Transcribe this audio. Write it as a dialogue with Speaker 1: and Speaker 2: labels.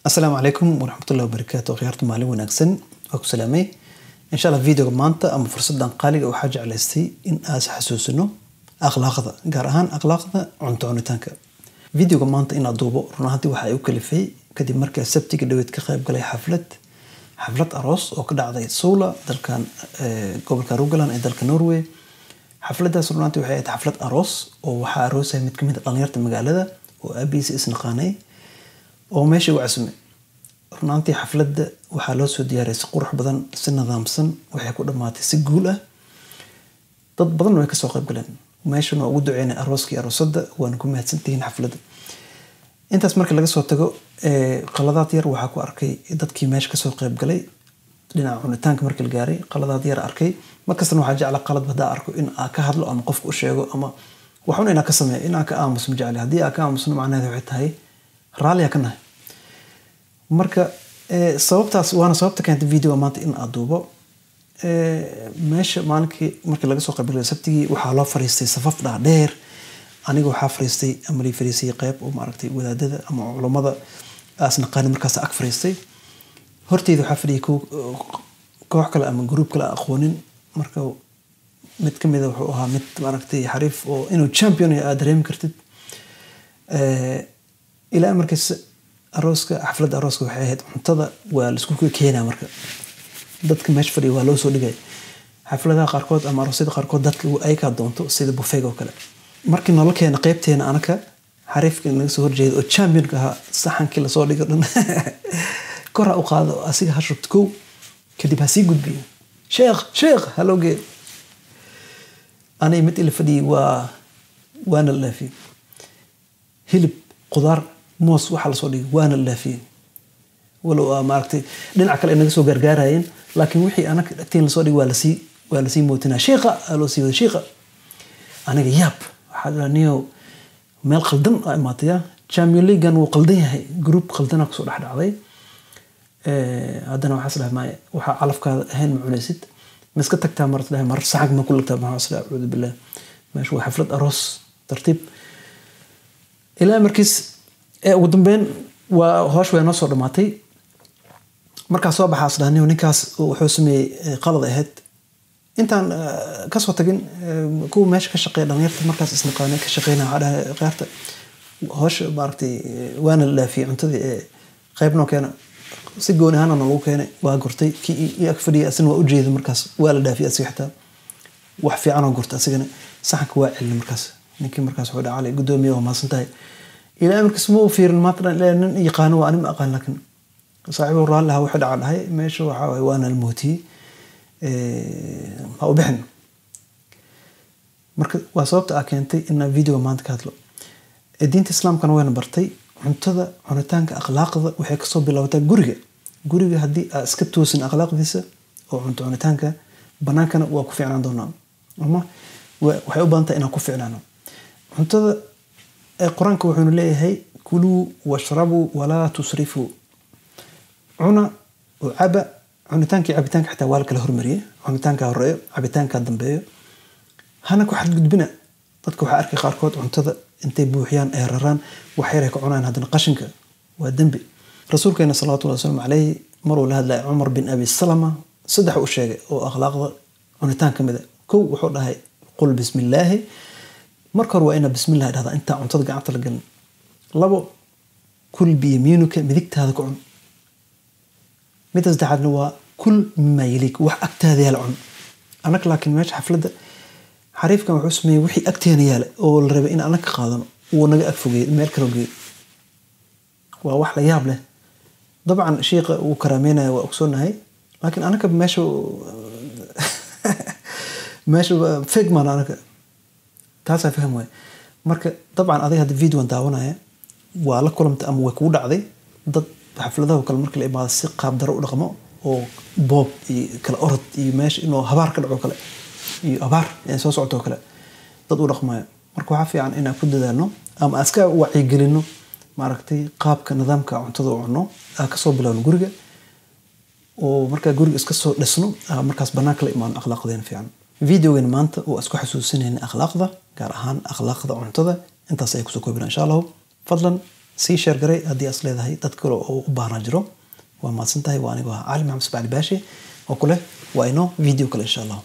Speaker 1: السلام عليكم ورحمة الله وبركاته. خيارت مالي وناكسن أكو سلامي إن شاء الله فيديو مانتا أما فرصة قالي أو حاجة على استي إن أس حسوسنو أخلاقه قارهان أخلاقه عنتانك فيديو مانتا إن أدوبه رناهتي وحي وكلفي كدي مركز سبتي كدويت كقيب قلي حفلة أروس أو كدا عضي سولا دل كان قبل كاروغلان دل كنوروي حفلة دا سرناتي وحي حفلة أروس أو وحا أروسها متكمية طلنيرة المقالة وأبيس إسنقاني oo meesha u casmay runtii xafladda waxa loo soo diyaariyay si qurux badan si nidaamsan waxay ku dhamaatay si guul ah dad badan way ka soo qayb galeen meeshana ugu duceynay arooskii aroosadda waan ku mahadsantihiin xafladda intaas markii laga soo tago qaladaad yar waxa ku arkay dadkii meesha ka soo qayb galay dhinaca cunitaanka markii la gaaray qaladaad yar arkay markastana waxa jecel qalad bada arko in aan ka hadlo ama qof u sheego ama waxaan inaan ka sameeyo inaan ka aamuso majecel hadii aan ka aamusno macnaheedu waxay tahay raaliya kana marka sababtaas waana sababta keentay video maanta in aad duubo meesha maalintii markii laga soo qaybgalay sabtigi waxa loo fariistay safaf dhaadheer aniga waxa fariistay amri fariisay qayb oo maaragtay wadaadada ama culimada asna qaani markaas ag fariistay horteedu waxa fadhiyay koox kale ama group kale aqoonin marka mid kamid ah wuxuu ahaa mid maaragtay xariif oo inuu champion ay dareemi kartid إلى مركز أروسك حفلة أروسك وحياة منتظر والسكوك كينا مركز دتك مش فري ولو سولي جاي حفلة قاركود أما أروسيد قاركود دتك وأي كادونتو سيد بوفيجا وكلا مركز نالك هنا قيبتي هنا أنا كحريف كن سهور جيد وتشامبيون كها صحن كلا سولي جدا كرة أقاض أسيق هشربتكو كدي بهسي جود بي شيخ هلو جي أنا يمثل فدي وأنا اللي فيه هلب قدر موس وحال صديق وانا اللي فيه ولو ما عرفتي دين عقل انك سو غرغراين لكن وحي انا اكتين صديق ولا سي موتنا شيخه لو سي شيخه انا ياب حدا نيو مeel qaldan imaataya Champions League uu qaldan yahay group qaldan ku soo dhaxdhacday hadana waxa salaamay waxa calafkaada ahayn macunaysid miska tagtaa mar saxag ma kulligta ma asla a'uudu billah meeshu xaflad aroos tartiib إلى مركز ودنبين وهاش ويا نص ودماتي مركز صوب حاصلاني ونكاس وحسمي قلض إهد أنت كسوة تجين كو ماشي كشقي لغيرت مركز إسنقاني كشقينا على غيرت هاش بارتي وأنا اللي في عنتدي قيبنا كان سجوني هنا نلو كان وقرتي كي يكفري أسن وأجيد المركز ولا في أسيحته وحفي أنا قرت أسجن صحك واعي المركز نكين مركز حودا علي قدومي وما سنتهي إلى مركز مو في المطر لأن يقانوا وأنا ما أقان لكن صاحب الرال لها وحد على هاي ماشي وحاوي وأنا الموتي أو بحن مركز وصوبت أكنتي إن فيديو ما انتكاتلو الدين الإسلام كان وين برتي عنتذا عنتانك أخلاق وحيك صوب لوتا جورجا هدي اسكتوسن أخلاق ذيسه أو عنتانك بناكنا وكفي عن دونام أما وحيو بانتا إنا كفي عنه عنتذا القرآن كوحون ليه كلوا واشربوا ولا تسرفوا عنا وعبا عنتانك عبتانك حتى والك الهرمريه عنتانك الرأي عبتانك الدنبيه هنا كوحد قد بنا dadku waxa arkay qaarkood cuntada intay buuxiyaan ay raraan waxay ka cunaan hadana qashinka waa dambi rasuulkeena sallallahu alayhi wasallam alayhi maruu la hadlay Umar bin Abi Salama saddex u sheegay oo akhlaaqda cunitaan kamid ah kow wuxuu dhahay qul bismillah marka hore waa ina bismillah dhahda inta cuntada gacanta la galin labo kul bi yamiinuka midigtaada ku cun midas daxadna waa kul mimma yalik wax agtaada yaal cun anaka laakiin meesha xafladda xariifkan wuxuu sameeyay wixii agteena yaal oo la rabay in anaka qaadano oo naga agfogay meel kale geey waa wax la yaab leh dabcan sheekha uu karaameynaa waa ogsoonahay laakiin anaka meesha fake man anaka taasa faham way marka dabcan adiga hada video daawanaya waa la kulamta ama way ku dhacday dad xafladaha kale markii la imaado si qaab daro u dhaqmo oo boob iyo kala orod iyo meesha inuu habaar ka dhaco kale iyo habaar in soo socdo kale dad u dhaqmaya marka waxa fiican in aan ku dadaalno ama aska wacyi gelino maaragtay qaabka nidaamka cuntada oo cuno ka soo bilowno guriga oo marka guriga iska soo dhisno markaas banaanka la imaan akhlaaqdeen fiican فيديو مانتا واسكو حسوسين أخلاق ذا قال أهان أخلاق ذا عنتذا انت سيكسو كوبنا إن شاء الله فضلا sii share garay haddii as leedahay dad kale oo u baahnaa jiro waa mahadsantahay waa anigoo ah cali maxamed sabacali baashi oo kule waa inoo video kale insha allah